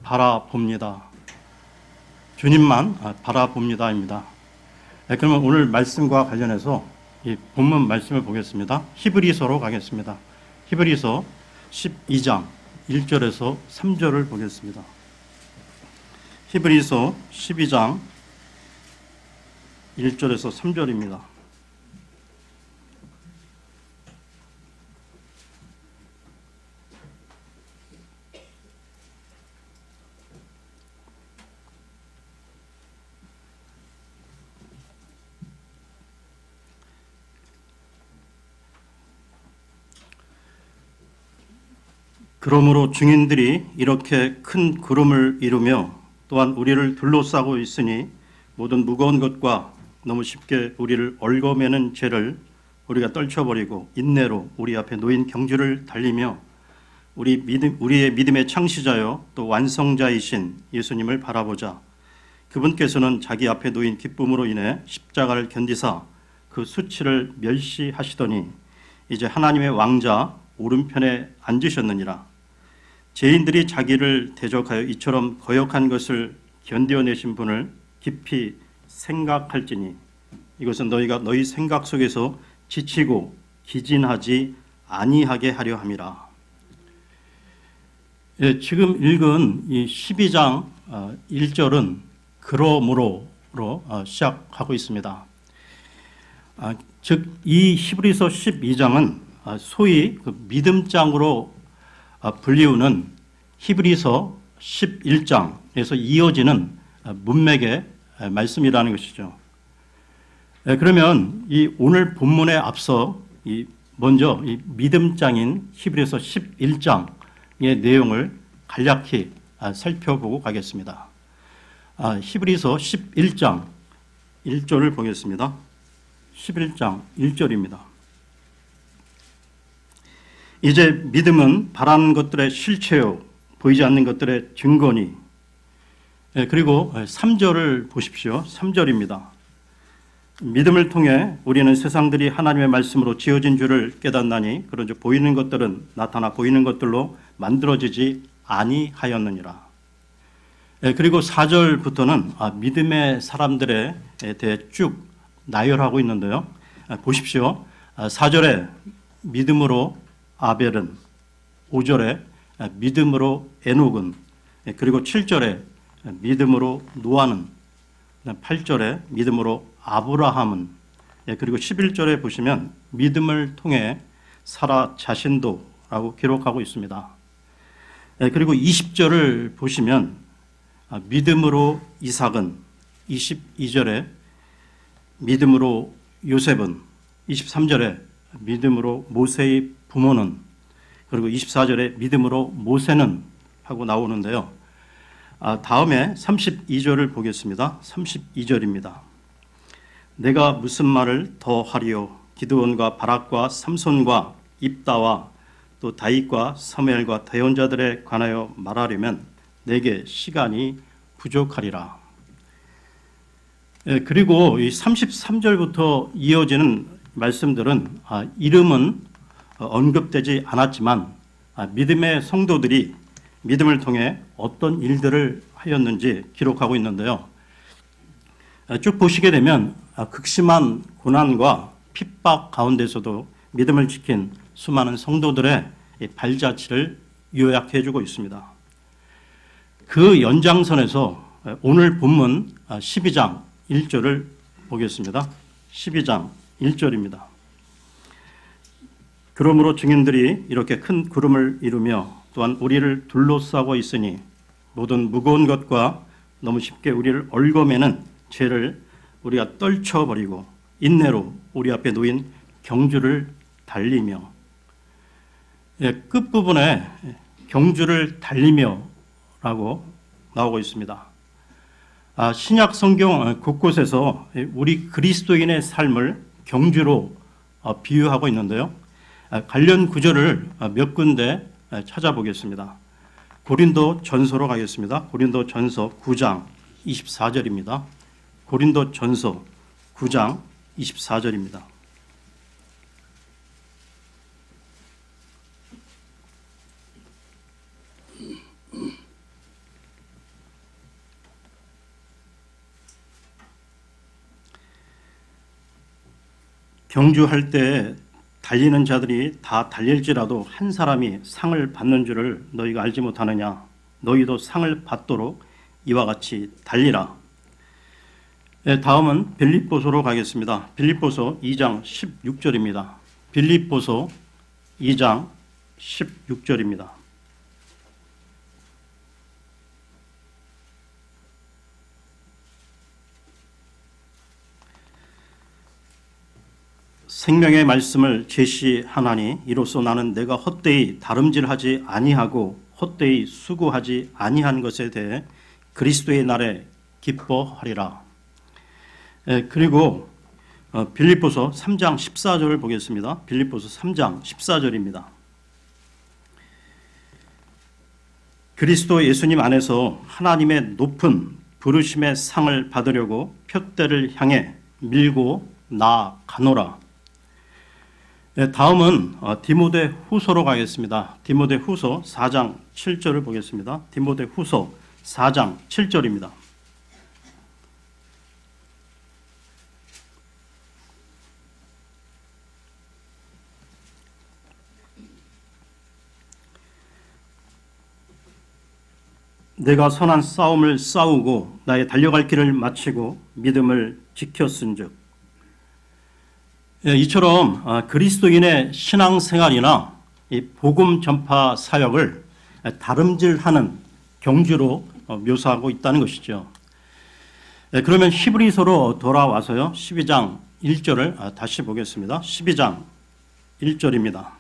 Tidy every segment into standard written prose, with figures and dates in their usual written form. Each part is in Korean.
바라봅니다. 주님만 바라봅니다입니다. 그러면 오늘 말씀과 관련해서 이 본문 말씀을 보겠습니다. 히브리서로 가겠습니다. 히브리서 12장 1절에서 3절을 보겠습니다. 히브리서 12장 1절에서 3절입니다. 그러므로 증인들이 이렇게 큰 구름을 이루며 또한 우리를 둘러싸고 있으니 모든 무거운 것과 너무 쉽게 우리를 얽어매는 죄를 우리가 떨쳐버리고 인내로 우리 앞에 놓인 경주를 달리며 우리의 믿음의 창시자요 또 완성자이신 예수님을 바라보자. 그분께서는 자기 앞에 놓인 기쁨으로 인해 십자가를 견디사 그 수치를 멸시하시더니 이제 하나님의 왕자 오른편에 앉으셨느니라. 죄인들이 자기를 대적하여 이처럼 거역한 것을 견뎌내신 분을 깊이 생각할지니 이것은 너희가 너희 생각 속에서 지치고 기진하지 아니하게 하려 함이라. 예, 지금 읽은 이 12장 1절은 그러므로로 시작하고 있습니다. 즉 이 히브리서 12장은 소위 그 믿음장으로 불리우는 히브리서 11장에서 이어지는 문맥의 말씀이라는 것이죠. 그러면 이 오늘 본문에 앞서 먼저 이 믿음장인 히브리서 11장의 내용을 간략히 살펴보고 가겠습니다. 히브리서 11장 1절을 보겠습니다. 11장 1절입니다. 이제 믿음은 바라는 것들의 실체요 보이지 않는 것들의 증거니. 그리고 3절을 보십시오. 3절입니다. 믿음을 통해 우리는 세상들이 하나님의 말씀으로 지어진 줄을 깨닫나니 그런즉 보이는 것들은 나타나 보이는 것들로 만들어지지 아니하였느니라. 그리고 4절부터는 믿음의 사람들에 대해 쭉 나열하고 있는데요. 보십시오. 4절에 믿음으로 아벨은, 5절에 믿음으로 에녹은, 그리고 7절에 믿음으로 노아는, 8절에 믿음으로 아브라함은, 그리고 11절에 보시면 믿음을 통해 사라 자신도 라고 기록하고 있습니다. 그리고 20절을 보시면 믿음으로 이삭은, 22절에 믿음으로 요셉은, 23절에 믿음으로 모세의 부모는, 그리고 24절에 믿음으로 모세는 하고 나오는데요. 다음에 32절을 보겠습니다. 32절입니다. 내가 무슨 말을 더 하리요? 기드온과 바락과 삼손과 입다와 또 다윗과 사무엘과 대언자들에 관하여 말하려면 내게 시간이 부족하리라. 그리고 이 33절부터 이어지는 말씀들은 이름은 언급되지 않았지만 믿음의 성도들이 믿음을 통해 어떤 일들을 하였는지 기록하고 있는데요. 쭉 보시게 되면 극심한 고난과 핍박 가운데서도 믿음을 지킨 수많은 성도들의 발자취를 요약해주고 있습니다. 그 연장선에서 오늘 본문 12장 1절을 보겠습니다. 12장 1절입니다. 그러므로 증인들이 이렇게 큰 구름을 이루며 또한 우리를 둘러싸고 있으니 모든 무거운 것과 너무 쉽게 우리를 얽어매는 죄를 우리가 떨쳐버리고 인내로 우리 앞에 놓인 경주를 달리며. 끝부분에 경주를 달리며 라고 나오고 있습니다. 신약 성경 곳곳에서 우리 그리스도인의 삶을 경주로 비유하고 있는데요. 관련 구절을 몇 군데 찾아보겠습니다. 고린도 전서로 가겠습니다. 고린도 전서 9장 24절입니다. 고린도 전서 9장 24절입니다. 경주할 때 달리는 자들이 다 달릴지라도 한 사람이 상을 받는 줄을 너희가 알지 못하느냐. 너희도 상을 받도록 이와 같이 달리라. 다음은 빌립보서로 가겠습니다. 빌립보서 2장 16절입니다. 빌립보서 2장 16절입니다. 생명의 말씀을 제시하나니 이로써 나는 내가 헛되이 다름질하지 아니하고 헛되이 수고하지 아니한 것에 대해 그리스도의 날에 기뻐하리라. 그리고 빌립보서 3장 14절을 보겠습니다. 빌립보서 3장 14절입니다. 그리스도 예수님 안에서 하나님의 높은 부르심의 상을 받으려고 표대를 향해 밀고 나아가노라. 다음은 디모데 후서로 가겠습니다. 디모데 후서 4장 7절을 보겠습니다. 디모데 후서 4장 7절입니다. 내가 선한 싸움을 싸우고 나의 달려갈 길을 마치고 믿음을 지켰은즉. 이처럼 그리스도인의 신앙생활이나 이 복음 전파 사역을 다름질하는 경주로 묘사하고 있다는 것이죠. 그러면 히브리서로 돌아와서요. 12장 1절을 다시 보겠습니다. 12장 1절입니다.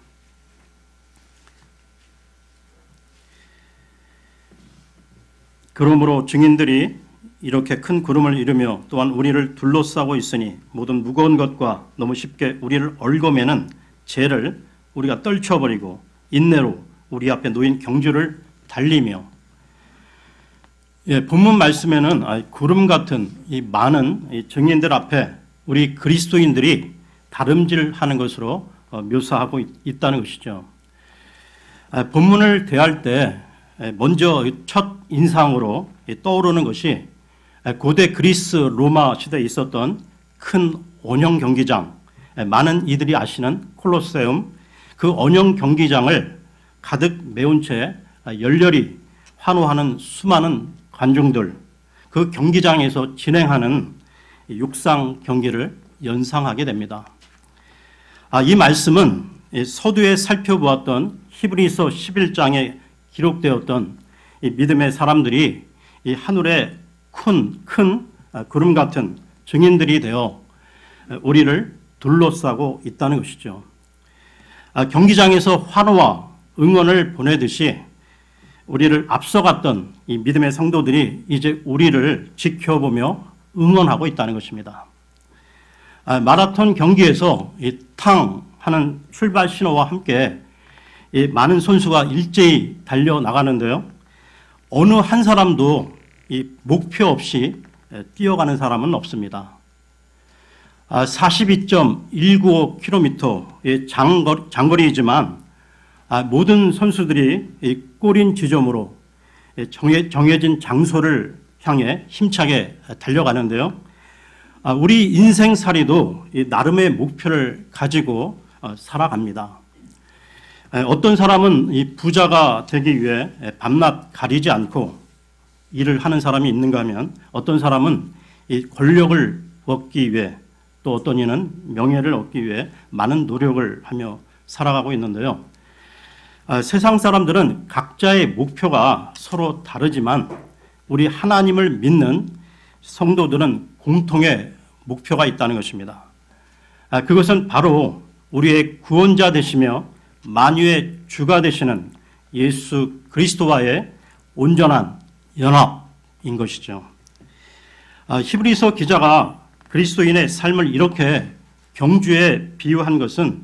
그러므로 증인들이 이렇게 큰 구름을 이루며 또한 우리를 둘러싸고 있으니 모든 무거운 것과 너무 쉽게 우리를 얽어매는 죄를 우리가 떨쳐버리고 인내로 우리 앞에 놓인 경주를 달리며. 본문 말씀에는 구름 같은 이 많은 증인들 앞에 우리 그리스도인들이 다름질하는 것으로 묘사하고 있다는 것이죠. 본문을 대할 때 먼저 첫 인상으로 떠오르는 것이 고대 그리스 로마 시대에 있었던 큰 원형 경기장, 많은 이들이 아시는 콜로세움, 그 원형 경기장을 가득 메운 채 열렬히 환호하는 수많은 관중들, 그 경기장에서 진행하는 육상 경기를 연상하게 됩니다. 이 말씀은 서두에 살펴보았던 히브리서 11장에 기록되었던 이 믿음의 사람들이 이 하늘에 큰 구름 같은 증인들이 되어 우리를 둘러싸고 있다는 것이죠. 경기장에서 환호와 응원을 보내듯이 우리를 앞서갔던 이 믿음의 성도들이 이제 우리를 지켜보며 응원하고 있다는 것입니다. 마라톤 경기에서 이 탕 하는 출발 신호와 함께 이 많은 선수가 일제히 달려나가는데요. 어느 한 사람도 이 목표 없이 뛰어가는 사람은 없습니다. 42.195km 장거리이지만 모든 선수들이 꼬린 지점으로 정해진 장소를 향해 힘차게 달려가는데요. 우리 인생살이도 나름의 목표를 가지고 살아갑니다. 어떤 사람은 이 부자가 되기 위해 밤낮 가리지 않고 일을 하는 사람이 있는가 하면 어떤 사람은 이 권력을 얻기 위해 또 어떤 이는 명예를 얻기 위해 많은 노력을 하며 살아가고 있는데요. 세상 사람들은 각자의 목표가 서로 다르지만 우리 하나님을 믿는 성도들은 공통의 목표가 있다는 것입니다. 그것은 바로 우리의 구원자 되시며 만유의 주가 되시는 예수 그리스도와의 온전한 연합인 것이죠. 히브리서 기자가 그리스도인의 삶을 이렇게 경주에 비유한 것은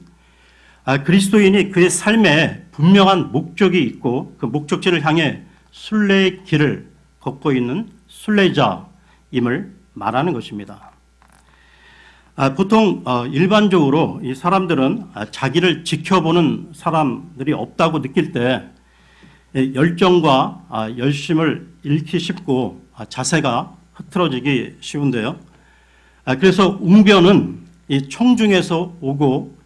그리스도인이 그의 삶에 분명한 목적이 있고 그 목적지를 향해 순례의 길을 걷고 있는 순례자임을 말하는 것입니다. 보통 일반적으로 이 사람들은 자기를 지켜보는 사람들이 없다고 느낄 때 열정과 열심을 잃기 쉽고 자세가 흐트러지기 쉬운데요. 그래서 웅변은 이 청중에서 오고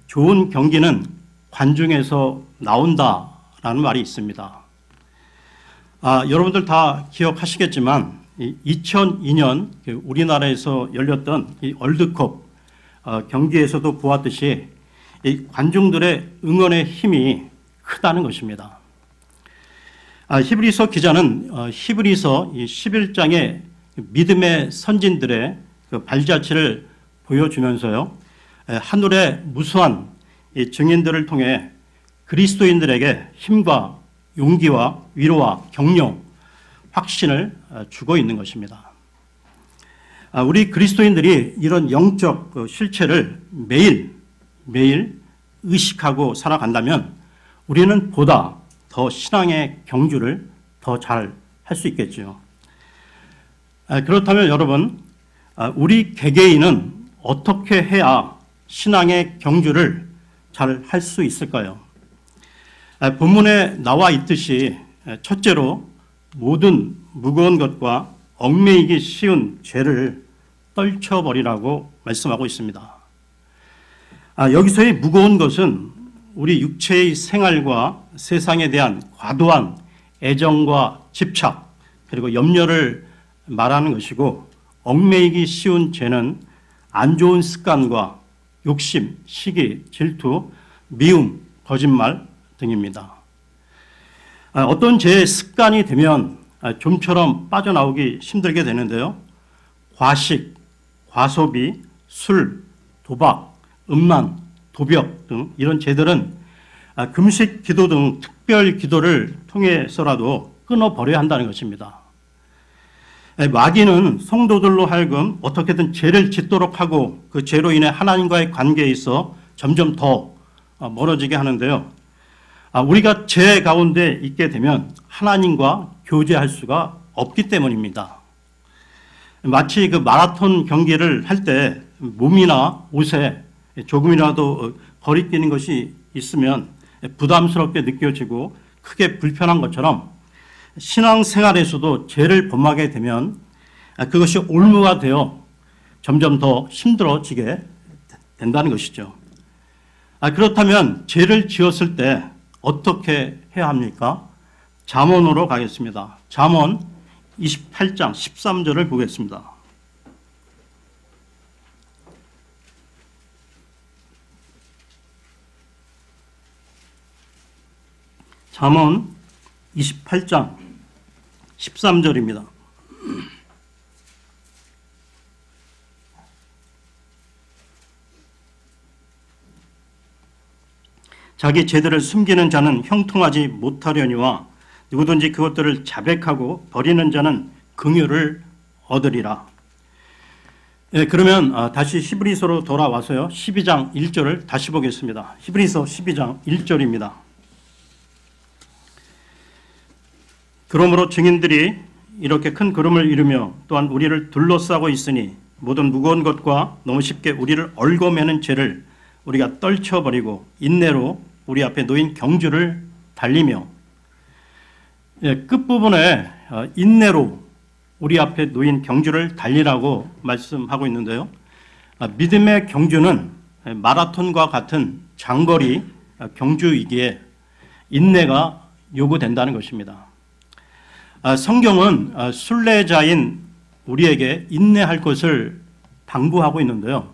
좋은 경기는 관중에서 나온다라는 말이 있습니다. 여러분들 다 기억하시겠지만 2002년 우리나라에서 열렸던 이 월드컵 경기에서도 보았듯이 이 관중들의 응원의 힘이 크다는 것입니다. 히브리서 기자는 히브리서 11장의 믿음의 선진들의 그 발자취를 보여주면서요, 하늘의 무수한 이 증인들을 통해 그리스도인들에게 힘과 용기와 위로와 격려, 확신을 주고 있는 것입니다. 우리 그리스도인들이 이런 영적 실체를 매일 의식하고 살아간다면 우리는 보다 더 신앙의 경주를 더 잘 할 수 있겠죠. 그렇다면 여러분, 우리 개개인은 어떻게 해야 신앙의 경주를 잘 할 수 있을까요? 본문에 나와 있듯이 첫째로 모든 무거운 것과 얽매이기 쉬운 죄를 떨쳐버리라고 말씀하고 있습니다. 여기서의 무거운 것은 우리 육체의 생활과 세상에 대한 과도한 애정과 집착 그리고 염려를 말하는 것이고, 얽매이기 쉬운 죄는 안 좋은 습관과 욕심, 시기, 질투, 미움, 거짓말 등입니다. 어떤 죄의 습관이 되면 좀처럼 빠져나오기 힘들게 되는데요. 과식, 과소비, 술, 도박, 음란, 도벽 등 이런 죄들은 금식 기도 등 특별 기도를 통해서라도 끊어버려야 한다는 것입니다. 마귀는 성도들로 하여금 어떻게든 죄를 짓도록 하고 그 죄로 인해 하나님과의 관계에 있어 점점 더 멀어지게 하는데요. 우리가 죄 가운데 있게 되면 하나님과 교제할 수가 없기 때문입니다. 마치 그 마라톤 경기를 할 때 몸이나 옷에 조금이라도 거리끼는 것이 있으면 부담스럽게 느껴지고 크게 불편한 것처럼 신앙생활에서도 죄를 범하게 되면 그것이 올무가 되어 점점 더 힘들어지게 된다는 것이죠. 그렇다면 죄를 지었을 때 어떻게 해야 합니까? 잠언으로 가겠습니다. 잠언 28장 13절을 보겠습니다. 잠언 28장 13절입니다. 자기 죄들을 숨기는 자는 형통하지 못하려니와 누구든지 그것들을 자백하고 버리는 자는 긍휼을 얻으리라. 그러면 다시 히브리서로 돌아와서요, 12장 1절을 다시 보겠습니다. 히브리서 12장 1절입니다. 그러므로 증인들이 이렇게 큰 구름을 이루며 또한 우리를 둘러싸고 있으니 모든 무거운 것과 너무 쉽게 우리를 얽어매는 죄를 우리가 떨쳐버리고 인내로 우리 앞에 놓인 경주를 달리며, 끝부분에 인내로 우리 앞에 놓인 경주를 달리라고 말씀하고 있는데요. 믿음의 경주는 마라톤과 같은 장거리 경주이기에 인내가 요구된다는 것입니다. 성경은 순례자인 우리에게 인내할 것을 당부하고 있는데요.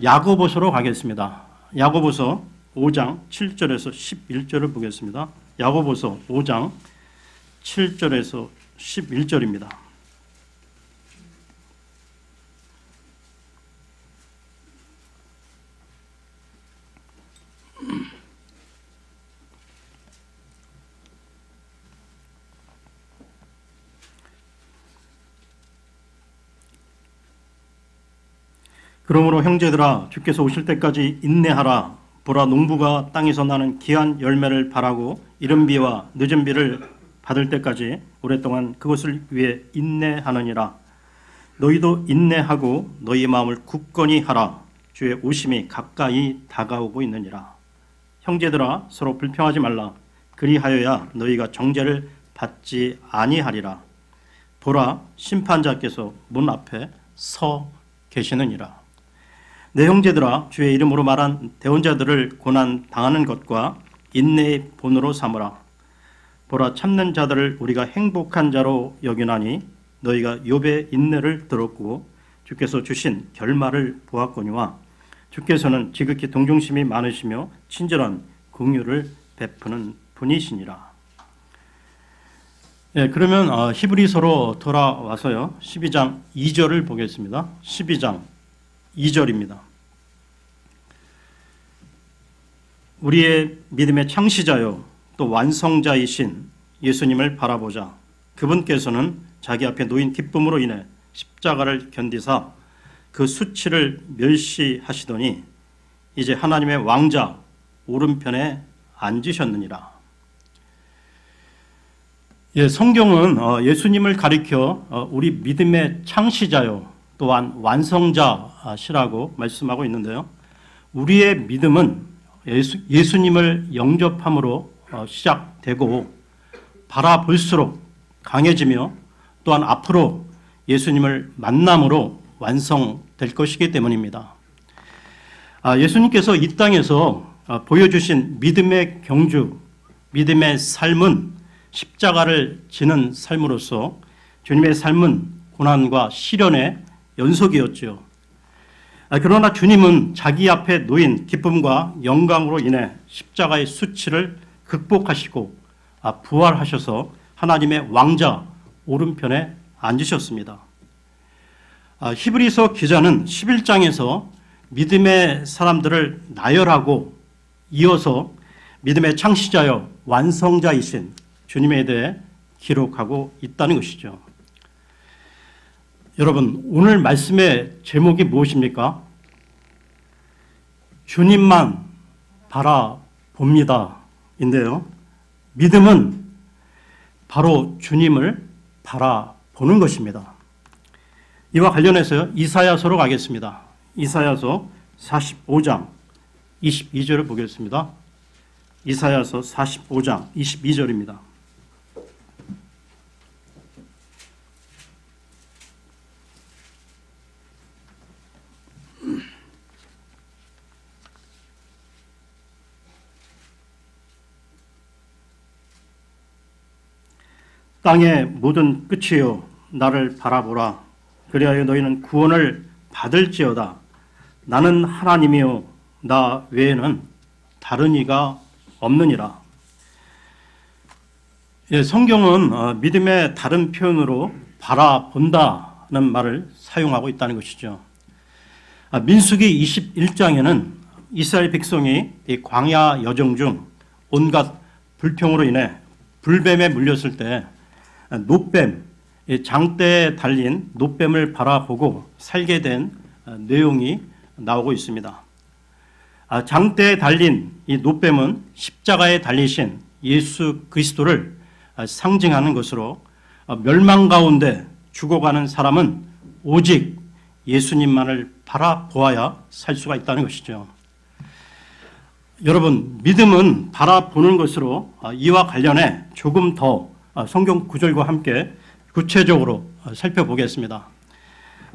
야고보서로 가겠습니다. 야고보서 5장 7절에서 11절을 보겠습니다. 야고보서 5장 7절에서 11절입니다. 그러므로 형제들아, 주께서 오실 때까지 인내하라. 보라, 농부가 땅에서 나는 귀한 열매를 바라고 이른 비와 늦은 비를 받을 때까지 오랫동안 그것을 위해 인내하느니라. 너희도 인내하고 너희 마음을 굳건히 하라. 주의 오심이 가까이 다가오고 있느니라. 형제들아, 서로 불평하지 말라. 그리하여야 너희가 정죄를 받지 아니하리라. 보라, 심판자께서 문 앞에 서 계시느니라. 내 형제들아, 주의 이름으로 말한 대언자들을 고난 당하는 것과 인내의 본으로 삼으라. 보라, 참는 자들을 우리가 행복한 자로 여기나니 너희가 욥의 인내를 들었고 주께서 주신 결말을 보았거니와 주께서는 지극히 동정심이 많으시며 친절한 긍휼을 베푸는 분이시니라. 예, 그러면 히브리서로 돌아와서요. 12장 2절을 보겠습니다. 12장 2절입니다. 우리의 믿음의 창시자요 또 완성자이신 예수님을 바라보자. 그분께서는 자기 앞에 놓인 기쁨으로 인해 십자가를 견디사 그 수치를 멸시하시더니 이제 하나님의 왕자 오른편에 앉으셨느니라. 예, 성경은 예수님을 가리켜 우리 믿음의 창시자요 또한 완성자시라고 말씀하고 있는데요. 우리의 믿음은 예수님을 영접함으로 시작되고 바라볼수록 강해지며 또한 앞으로 예수님을 만남으로 완성될 것이기 때문입니다. 예수님께서 이 땅에서 보여주신 믿음의 경주, 믿음의 삶은 십자가를 지는 삶으로서 주님의 삶은 고난과 시련의 연속이었죠. 그러나 주님은 자기 앞에 놓인 기쁨과 영광으로 인해 십자가의 수치를 극복하시고 부활하셔서 하나님의 왕자 오른편에 앉으셨습니다. 히브리서 기자는 11장에서 믿음의 사람들을 나열하고 이어서 믿음의 창시자여 완성자이신 주님에 대해 기록하고 있다는 것이죠. 여러분, 오늘 말씀의 제목이 무엇입니까? 주님만 바라봅니다. 인데요. 믿음은 바로 주님을 바라보는 것입니다. 이와 관련해서 이사야서로 가겠습니다. 이사야서 45장 22절을 보겠습니다. 이사야서 45장 22절입니다. 땅의 모든 끝이여 나를 바라보라. 그리하여 너희는 구원을 받을지어다. 나는 하나님이요 나 외에는 다른 이가 없느니라. 예, 성경은 믿음의 다른 표현으로 바라본다는 말을 사용하고 있다는 것이죠. 민수기 21장에는 이스라엘 백성이 이 광야 여정 중 온갖 불평으로 인해 불뱀에 물렸을 때 노뱀, 장대에 달린 노뱀을 바라보고 살게 된 내용이 나오고 있습니다. 장대에 달린 이 노뱀은 십자가에 달리신 예수 그리스도를 상징하는 것으로 멸망 가운데 죽어가는 사람은 오직 예수님만을 바라보아야 살 수가 있다는 것이죠. 여러분, 믿음은 바라보는 것으로 이와 관련해 조금 더 성경 구절과 함께 구체적으로 살펴보겠습니다.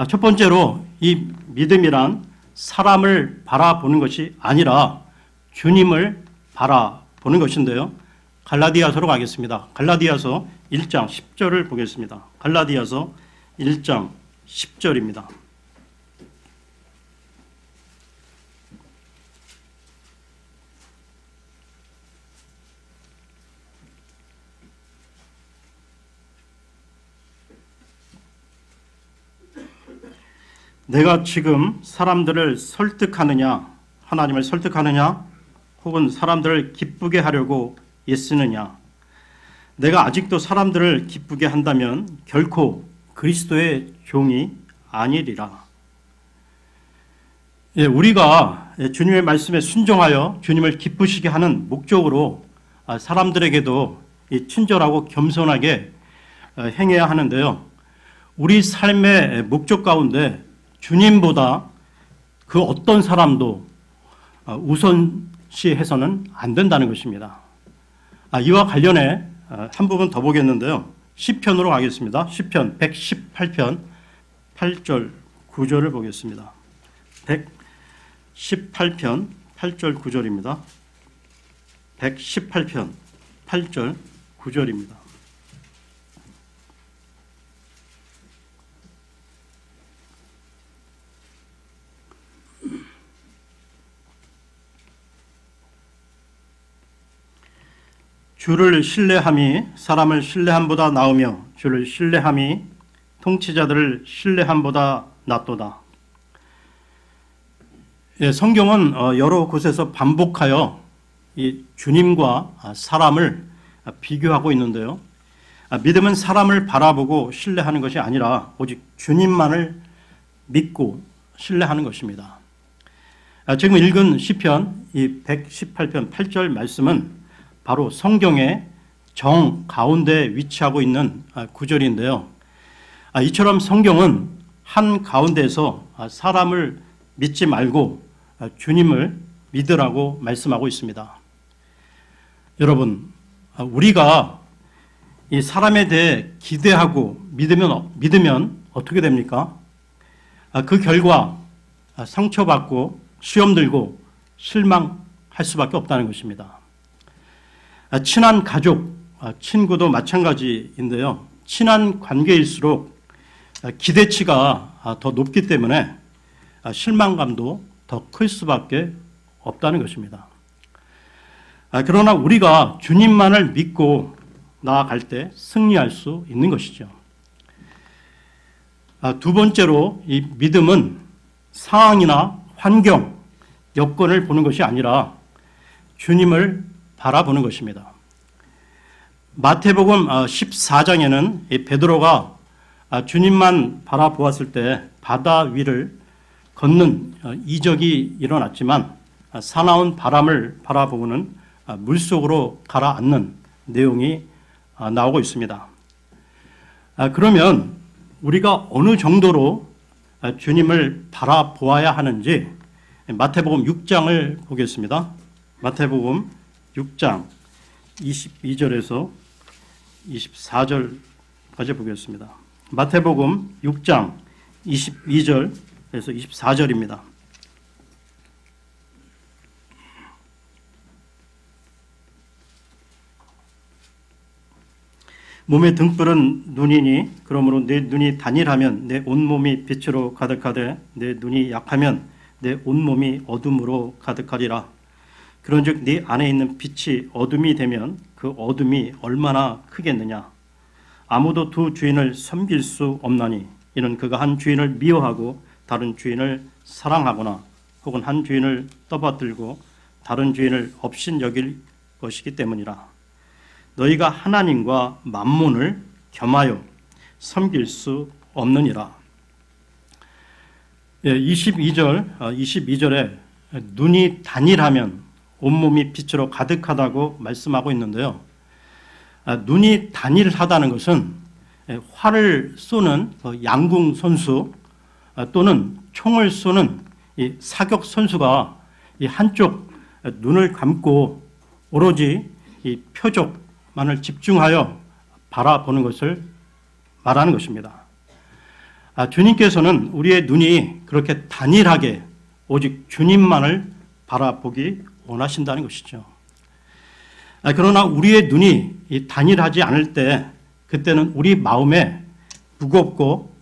첫 번째로 이 믿음이란 사람을 바라보는 것이 아니라 주님을 바라보는 것인데요. 갈라디아서로 가겠습니다. 갈라디아서 1장 10절을 보겠습니다. 갈라디아서 1장 10절입니다. 내가 지금 사람들을 설득하느냐, 하나님을 설득하느냐, 혹은 사람들을 기쁘게 하려고 애쓰느냐. 내가 아직도 사람들을 기쁘게 한다면 결코 그리스도의 종이 아니리라. 예, 우리가 주님의 말씀에 순종하여 주님을 기쁘시게 하는 목적으로 사람들에게도 친절하고 겸손하게 행해야 하는데요. 우리 삶의 목적 가운데 주님보다 그 어떤 사람도 우선시해서는 안 된다는 것입니다. 이와 관련해 한 부분 더 보겠는데요. 시편으로 가겠습니다. 시편 118편 8절 9절을 보겠습니다. 118편 8절 9절입니다. 118편 8절 9절입니다. 주를 신뢰함이 사람을 신뢰함보다 나으며 주를 신뢰함이 통치자들을 신뢰함보다 낫도다. 예, 성경은 여러 곳에서 반복하여 이 주님과 사람을 비교하고 있는데요. 믿음은 사람을 바라보고 신뢰하는 것이 아니라 오직 주님만을 믿고 신뢰하는 것입니다. 지금 읽은 시편 이 118편 8절 말씀은 바로 성경의 정 가운데 위치하고 있는 구절인데요. 이처럼 성경은 한 가운데에서 사람을 믿지 말고 주님을 믿으라고 말씀하고 있습니다. 여러분, 우리가 이 사람에 대해 기대하고 믿으면 어떻게 됩니까? 그 결과 상처받고 시험 들고 실망할 수밖에 없다는 것입니다. 친한 가족, 친구도 마찬가지인데요. 친한 관계일수록 기대치가 더 높기 때문에 실망감도 더 클 수밖에 없다는 것입니다. 그러나 우리가 주님만을 믿고 나아갈 때 승리할 수 있는 것이죠. 두 번째로 이 믿음은 상황이나 환경, 여건을 보는 것이 아니라 주님을 바라보는 것입니다. 마태복음 14장에는 베드로가 주님만 바라보았을 때 바다 위를 걷는 이적이 일어났지만 사나운 바람을 바라보고는 물속으로 가라앉는 내용이 나오고 있습니다. 그러면 우리가 어느 정도로 주님을 바라보아야 하는지 마태복음 6장을 보겠습니다. 마태복음 6장 22절에서 24절까지 보겠습니다. 마태복음 6장 22절에서 24절입니다. 몸의 등불은 눈이니 그러므로 내 눈이 단일하면 내 온몸이 빛으로 가득하되 내 눈이 약하면 내 온몸이 어둠으로 가득하리라. 그런즉 네 안에 있는 빛이 어둠이 되면 그 어둠이 얼마나 크겠느냐. 아무도 두 주인을 섬길 수 없나니 이는 그가 한 주인을 미워하고 다른 주인을 사랑하거나 혹은 한 주인을 떠받들고 다른 주인을 업신여길 것이기 때문이라. 너희가 하나님과 만몬을 겸하여 섬길 수 없느니라. 22절에 눈이 단일하면 온몸이 빛으로 가득하다고 말씀하고 있는데요. 눈이 단일하다는 것은 활을 쏘는 양궁 선수 또는 총을 쏘는 사격 선수가 한쪽 눈을 감고 오로지 이 표적만을 집중하여 바라보는 것을 말하는 것입니다. 주님께서는 우리의 눈이 그렇게 단일하게 오직 주님만을 바라보기 원하신다는 것이죠. 그러나 우리의 눈이 단일하지 않을 때 그때는 우리 마음에 무겁고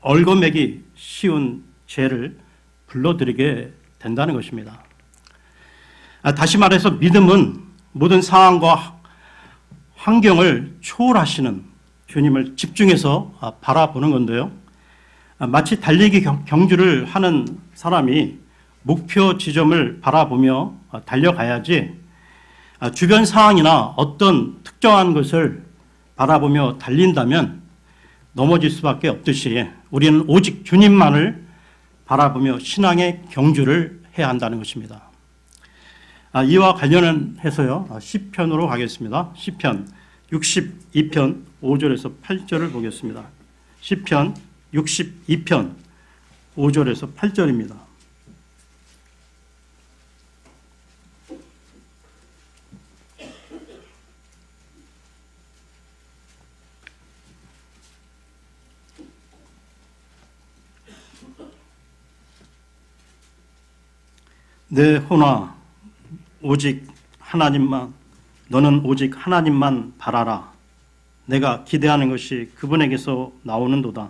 얽어매기 쉬운 죄를 불러들이게 된다는 것입니다. 다시 말해서 믿음은 모든 상황과 환경을 초월하시는 주님을 집중해서 바라보는 건데요. 마치 달리기 경주를 하는 사람이 목표 지점을 바라보며 달려가야지 주변 상황이나 어떤 특정한 것을 바라보며 달린다면 넘어질 수밖에 없듯이 우리는 오직 주님만을 바라보며 신앙의 경주를 해야 한다는 것입니다. 이와 관련해서요, 시편으로 가겠습니다. 시편 62편 5절에서 8절을 보겠습니다. 시편 62편 5절에서 8절입니다. 내 혼아 오직 하나님만, 너는 오직 하나님만 바라라. 내가 기대하는 것이 그분에게서 나오는도다.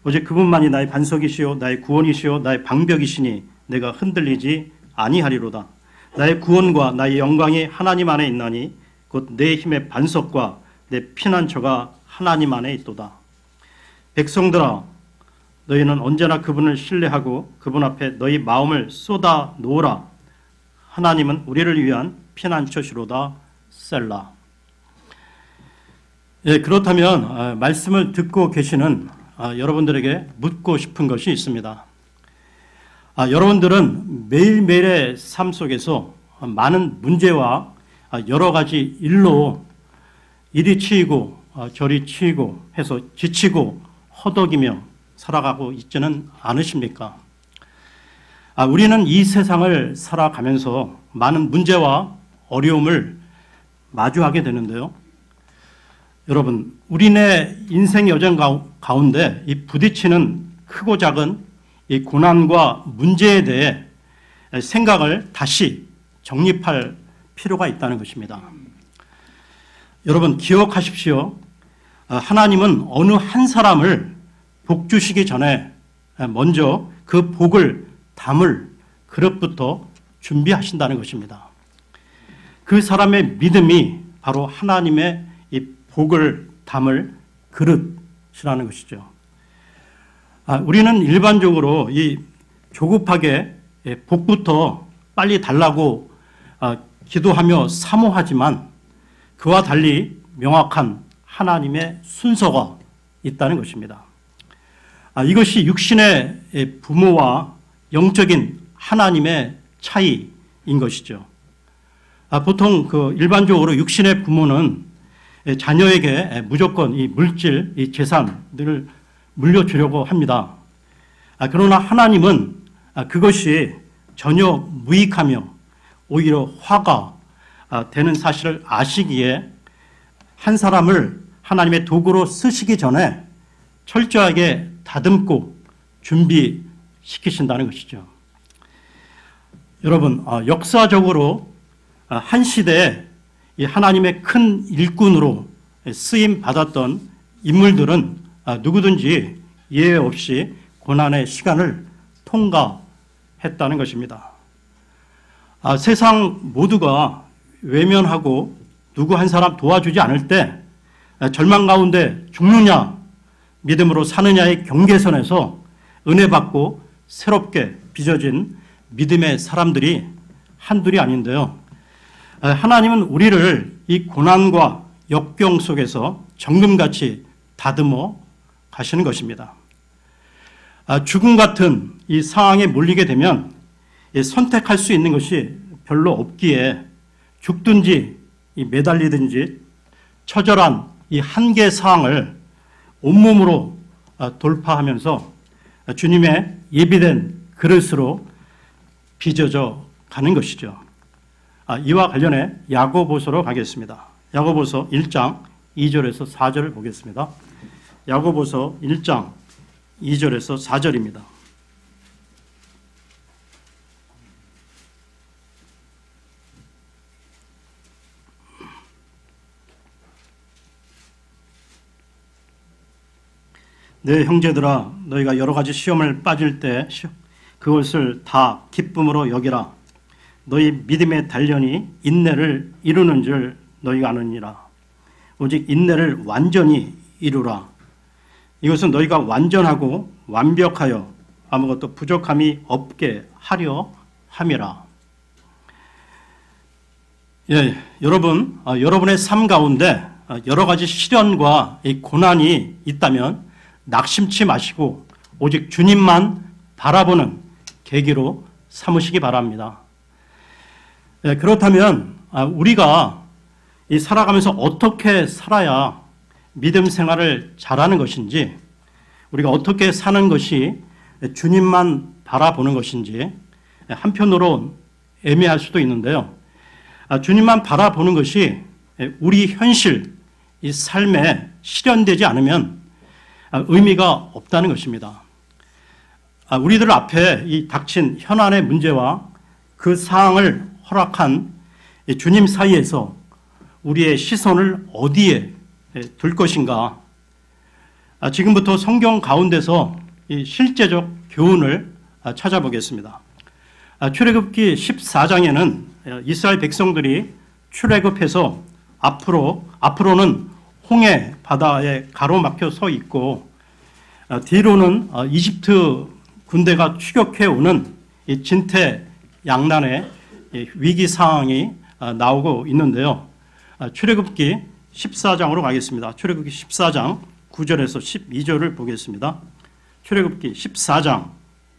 오직 그분만이 나의 반석이시요 나의 구원이시요 나의 방벽이시니 내가 흔들리지 아니하리로다. 나의 구원과 나의 영광이 하나님 안에 있나니 곧 내 힘의 반석과 내 피난처가 하나님 안에 있도다. 백성들아, 너희는 언제나 그분을 신뢰하고 그분 앞에 너희 마음을 쏟아 놓으라. 하나님은 우리를 위한 피난처시로다. 셀라. 예, 그렇다면 말씀을 듣고 계시는 여러분들에게 묻고 싶은 것이 있습니다. 여러분들은 매일매일의 삶 속에서 많은 문제와 여러 가지 일로 이리 치이고 저리 치이고 해서 지치고 허덕이며 살아가고 있지는 않으십니까? 우리는 이 세상을 살아가면서 많은 문제와 어려움을 마주하게 되는데요. 여러분, 우리네 인생 여정 가운데 이 부딪히는 크고 작은 이 고난과 문제에 대해 생각을 다시 정립할 필요가 있다는 것입니다. 여러분, 기억하십시오. 하나님은 어느 한 사람을 복 주시기 전에 먼저 그 복을 담을 그릇부터 준비하신다는 것입니다. 그 사람의 믿음이 바로 하나님의 이 복을 담을 그릇이라는 것이죠. 우리는 일반적으로 이 조급하게 복부터 빨리 달라고 기도하며 사모하지만 그와 달리 명확한 하나님의 순서가 있다는 것입니다. 이것이 육신의 부모와 영적인 하나님의 차이인 것이죠. 보통 일반적으로 육신의 부모는 자녀에게 무조건 이 물질, 이 재산들을 물려주려고 합니다. 그러나 하나님은 그것이 전혀 무익하며 오히려 화가 되는 사실을 아시기에 한 사람을 하나님의 도구로 쓰시기 전에 철저하게 다듬고 준비시키신다는 것이죠. 여러분, 역사적으로 한 시대에 이 하나님의 큰 일꾼으로 쓰임 받았던 인물들은 누구든지 예외 없이 고난의 시간을 통과했다는 것입니다. 세상 모두가 외면하고 누구 한 사람 도와주지 않을 때 절망 가운데 죽느냐 믿음으로 사느냐의 경계선에서 은혜 받고 새롭게 빚어진 믿음의 사람들이 한둘이 아닌데요. 하나님은 우리를 이 고난과 역경 속에서 정금같이 다듬어 가시는 것입니다. 죽음 같은 이 상황에 몰리게 되면 선택할 수 있는 것이 별로 없기에 죽든지 매달리든지 처절한 이 한계 상황을 온몸으로 돌파하면서 주님의 예비된 그릇으로 빚어져 가는 것이죠. 이와 관련해 야고보서로 가겠습니다. 야고보서 1장 2절에서 4절을 보겠습니다. 야고보서 1장 2절에서 4절입니다. 내 형제들아, 너희가 여러 가지 시험을 빠질 때 그것을 다 기쁨으로 여기라. 너희 믿음의 단련이 인내를 이루는 줄 너희가 아느니라. 오직 인내를 완전히 이루라. 이것은 너희가 완전하고 완벽하여 아무것도 부족함이 없게 하려 함이라. 예, 여러분, 여러분의 삶 가운데 여러 가지 시련과 이 고난이 있다면 낙심치 마시고 오직 주님만 바라보는 계기로 삼으시기 바랍니다. 예, 그렇다면 우리가 이 살아가면서 어떻게 살아야 믿음 생활을 잘하는 것인지, 우리가 어떻게 사는 것이 주님만 바라보는 것인지 한편으로 애매할 수도 있는데요. 주님만 바라보는 것이 우리 현실, 이 삶에 실현되지 않으면 의미가 없다는 것입니다. 우리들 앞에 이 닥친 현안의 문제와 그 사항을 허락한 주님 사이에서 우리의 시선을 어디에 둘 것인가? 지금부터 성경 가운데서 이 실제적 교훈을 찾아보겠습니다. 출애굽기 14장에는 이스라엘 백성들이 출애굽해서 앞으로는 홍해 바다에 가로막혀 서 있고 뒤로는 이집트 군대가 추격해 오는 이 진퇴양난의 위기 상황이 나오고 있는데요. 출애굽기 14장으로 가겠습니다. 출애굽기 14장 9절에서 12절을 보겠습니다. 출애굽기 14장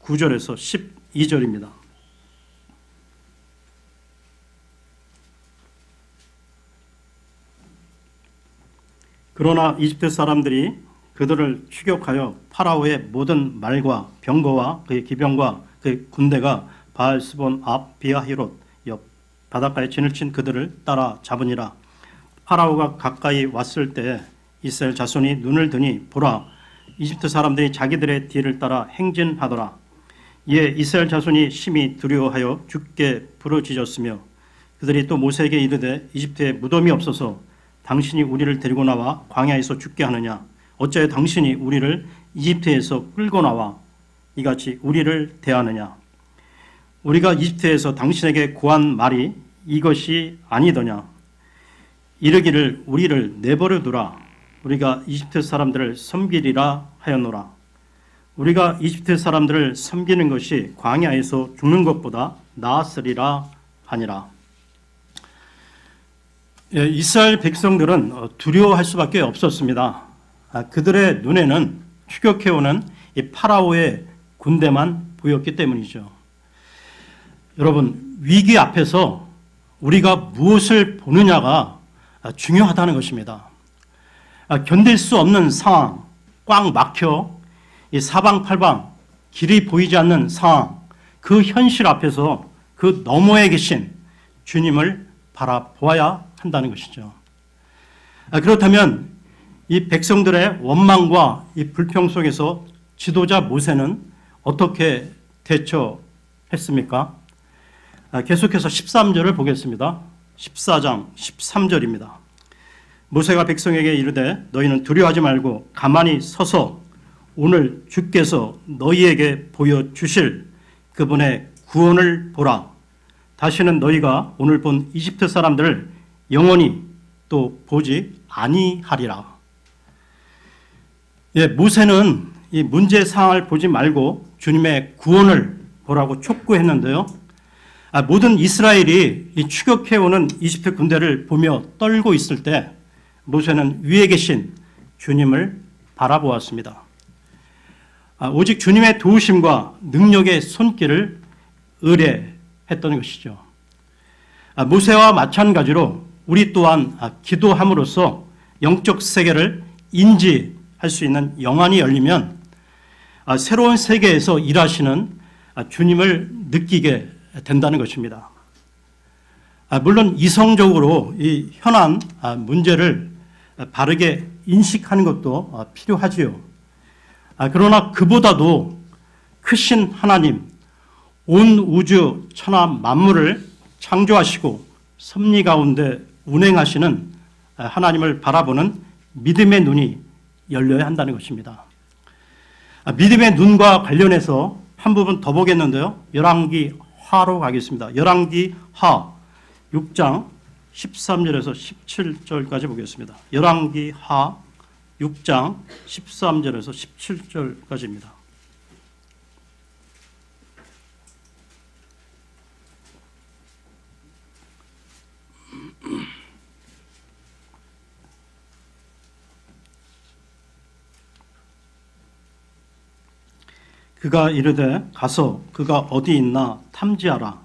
9절에서 12절입니다. 그러나 이집트 사람들이 그들을 추격하여 파라오의 모든 말과 병거와 그의 기병과 그의 군대가 바알스본 앞 비하히롯 옆 바닷가에 진을 친 그들을 따라 잡으니라. 파라오가 가까이 왔을 때 이스라엘 자손이 눈을 드니 보라, 이집트 사람들이 자기들의 뒤를 따라 행진하더라. 이에 이스라엘 자손이 심히 두려워하여 죽게 부르짖었으며 그들이 또 모세에게 이르되 이집트에 무덤이 없어서 당신이 우리를 데리고 나와 광야에서 죽게 하느냐? 어찌하여 당신이 우리를 이집트에서 끌고 나와 이같이 우리를 대하느냐? 우리가 이집트에서 당신에게 고한 말이 이것이 아니더냐? 이르기를 우리를 내버려 두라. 우리가 이집트 사람들을 섬기리라 하였노라. 우리가 이집트 사람들을 섬기는 것이 광야에서 죽는 것보다 나았으리라 하니라. 이스라엘 백성들은 두려워할 수밖에 없었습니다. 그들의 눈에는 추격해오는 이 파라오의 군대만 보였기 때문이죠. 여러분, 위기 앞에서 우리가 무엇을 보느냐가 중요하다는 것입니다. 견딜 수 없는 상황, 꽉 막혀 이 사방팔방 길이 보이지 않는 상황, 그 현실 앞에서 그 너머에 계신 주님을 바라보아야 한다는 것이죠. 그렇다면 이 백성들의 원망과 이 불평 속에서 지도자 모세는 어떻게 대처했습니까? 계속해서 13절을 보겠습니다. 14장 13절입니다. 모세가 백성에게 이르되 너희는 두려워하지 말고 가만히 서서 오늘 주께서 너희에게 보여주실 그분의 구원을 보라. 다시는 너희가 오늘 본 이집트 사람들을 영원히 또 보지 아니하리라. 모세는 이 문제 상황을 보지 말고 주님의 구원을 보라고 촉구했는데요. 모든 이스라엘이 이 추격해오는 이집트 군대를 보며 떨고 있을 때 모세는 위에 계신 주님을 바라보았습니다. 오직 주님의 도우심과 능력의 손길을 의뢰했던 것이죠. 모세와 마찬가지로 우리 또한 기도함으로써 영적 세계를 인지할 수 있는 영안이 열리면 새로운 세계에서 일하시는 주님을 느끼게 된다는 것입니다. 물론 이성적으로 이 현안 문제를 바르게 인식하는 것도 필요하지요. 그러나 그보다도 크신 하나님, 온 우주 천하 만물을 창조하시고 섭리 가운데 운행하시는 하나님을 바라보는 믿음의 눈이 열려야 한다는 것입니다. 믿음의 눈과 관련해서 한 부분 더 보겠는데요. 열왕기 하로 가겠습니다. 열왕기 하 6장 13절에서 17절까지 보겠습니다. 열왕기 하 6장 13절에서 17절까지입니다. 그가 이르되 가서 그가 어디 있나 탐지하라.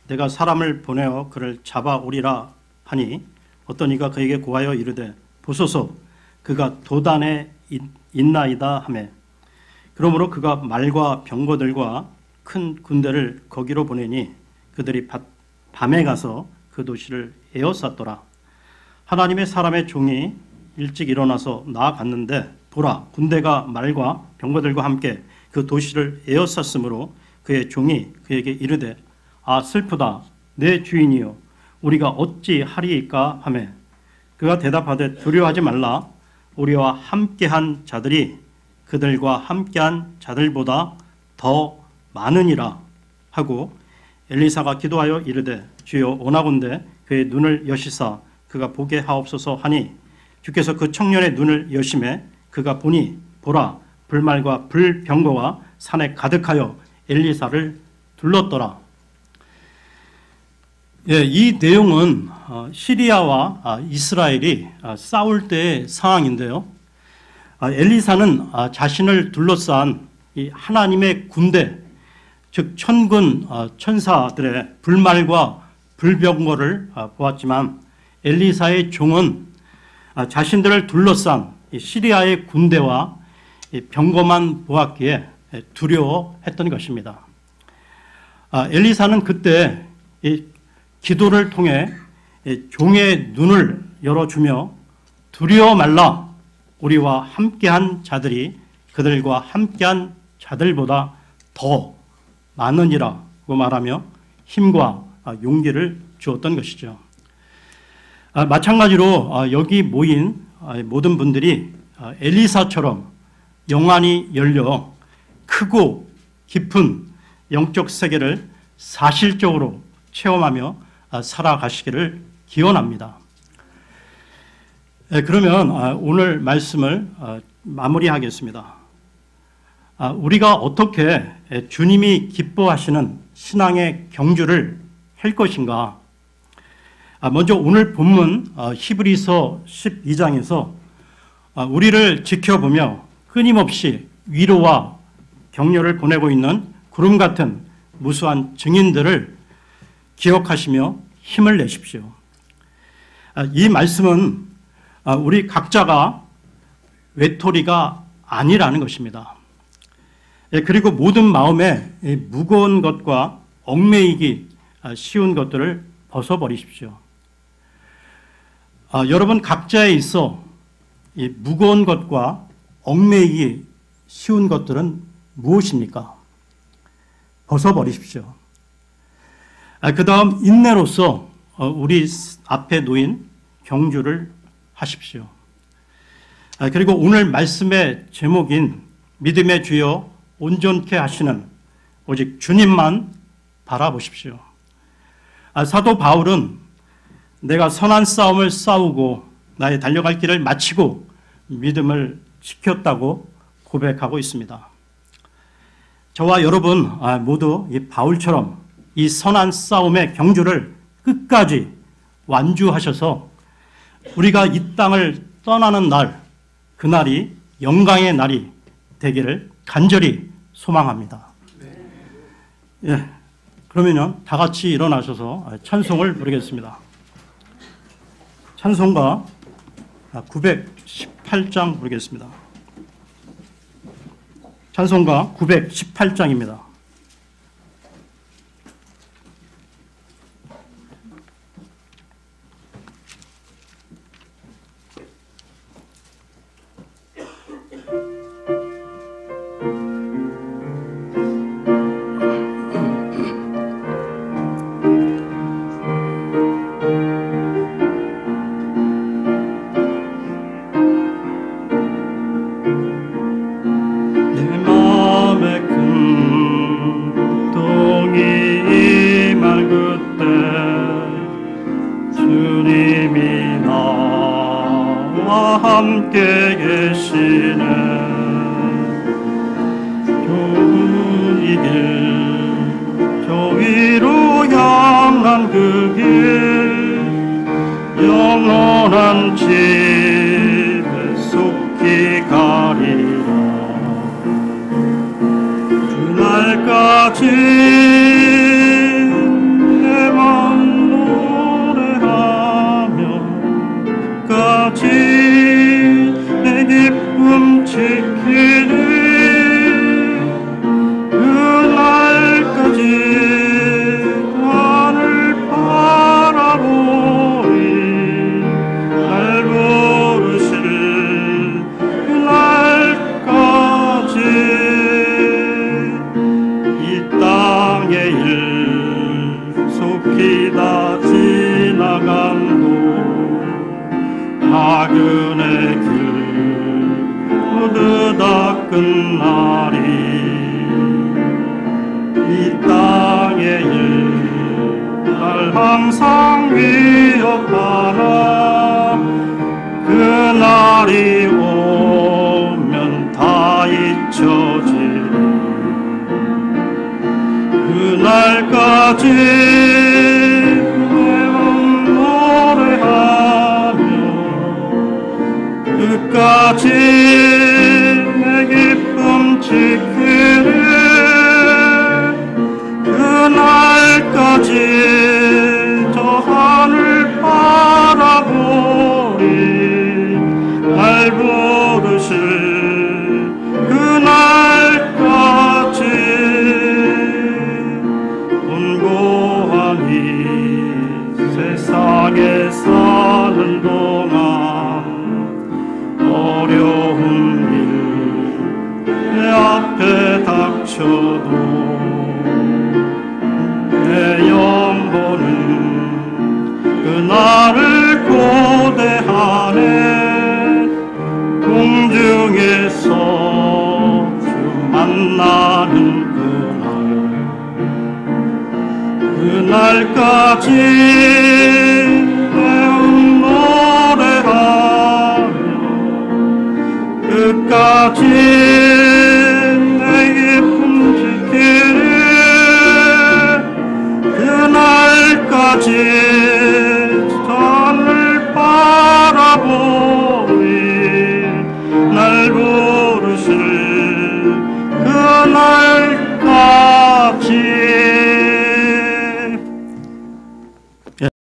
내가 사람을 보내어 그를 잡아오리라 하니 어떤 이가 그에게 고하여 이르되 보소서 그가 도단에 있나이다 하매 그러므로 그가 말과 병거들과 큰 군대를 거기로 보내니 그들이 밤에 가서 그 도시를 에워쌌더라. 하나님의 사람의 종이 일찍 일어나서 나아갔는데 보라 군대가 말과 병거들과 함께 그 도시를 에워쌌으므로 그의 종이 그에게 이르되 아 슬프다 내 주인이여 우리가 어찌 하리이까 하매 그가 대답하되 두려워하지 말라 우리와 함께한 자들이 그들과 함께한 자들보다 더 많으니라 하고 엘리사가 기도하여 이르되 주여 원하건대 그의 눈을 여시사 그가 보게 하옵소서 하니 주께서 그 청년의 눈을 여심해 그가 보니 보라 불말과 불병거가 산에 가득하여 엘리사를 둘렀더라. 예, 이 내용은 시리아와 이스라엘이 싸울 때의 상황인데요. 엘리사는 자신을 둘러싼 이 하나님의 군대, 즉 천군 천사들의 불말과 불병거를 보았지만 엘리사의 종은 자신들을 둘러싼 시리아의 군대와 병거만 보았기에 두려워했던 것입니다. 엘리사는 그때 기도를 통해 종의 눈을 열어주며 두려워 말라 우리와 함께한 자들이 그들과 함께한 자들보다 더 많으니라고 말하며 힘과 용기를 주었던 것이죠. 마찬가지로 여기 모인 모든 분들이 엘리사처럼 영안이 열려 크고 깊은 영적 세계를 사실적으로 체험하며 살아가시기를 기원합니다. 그러면 오늘 말씀을 마무리하겠습니다. 우리가 어떻게 주님이 기뻐하시는 신앙의 경주를 할 것인가? 먼저 오늘 본문 히브리서 12장에서 우리를 지켜보며 끊임없이 위로와 격려를 보내고 있는 구름 같은 무수한 증인들을 기억하시며 힘을 내십시오. 이 말씀은 우리 각자가 외톨이가 아니라는 것입니다. 그리고 모든 마음에 무거운 것과 얽매이기 쉬운 것들을 벗어버리십시오. 여러분 각자에 있어 이 무거운 것과 얽매이기 쉬운 것들은 무엇입니까? 벗어버리십시오. 그 다음 인내로서 우리 앞에 놓인 경주를 하십시오. 그리고 오늘 말씀의 제목인 믿음의 주여 온전케 하시는 오직 주님만 바라보십시오. 사도 바울은 내가 선한 싸움을 싸우고 나의 달려갈 길을 마치고 믿음을 지켰다고 고백하고 있습니다. 저와 여러분 모두 이 바울처럼 이 선한 싸움의 경주를 끝까지 완주하셔서 우리가 이 땅을 떠나는 날, 그날이 영광의 날이 되기를 간절히 소망합니다. 예, 그러면 다 같이 일어나셔서 찬송을 부르겠습니다. 찬송가 918장 부르겠습니다. 찬송가 918장입니다. 함께 계시네. 좋은 이 길, 저 위로 향한 그 길, 영원한 집에 속히 가리라. 그날까지 내 기쁨 지키리. 그날까지 하늘 바라보리. 날 부르실 그날까지 이 땅의 일 끝나리. 이 땅의 일 날 항상 기억하나. 그날이 오면 다 잊혀지리. 그날까지 노래하며 끝까지 내 기쁨 지키리. 그날까지 저 하늘 바라보리. 날 부르실 그날까지 곤고한 이 세상에 사는 동안 어려운 일 내 앞에 닥쳐도 내 영혼은 그날을 고대하네. 공중에서 주 만나는 그날까지 내음 노래하며 끝까지 내 기쁨 지키리. 그날까지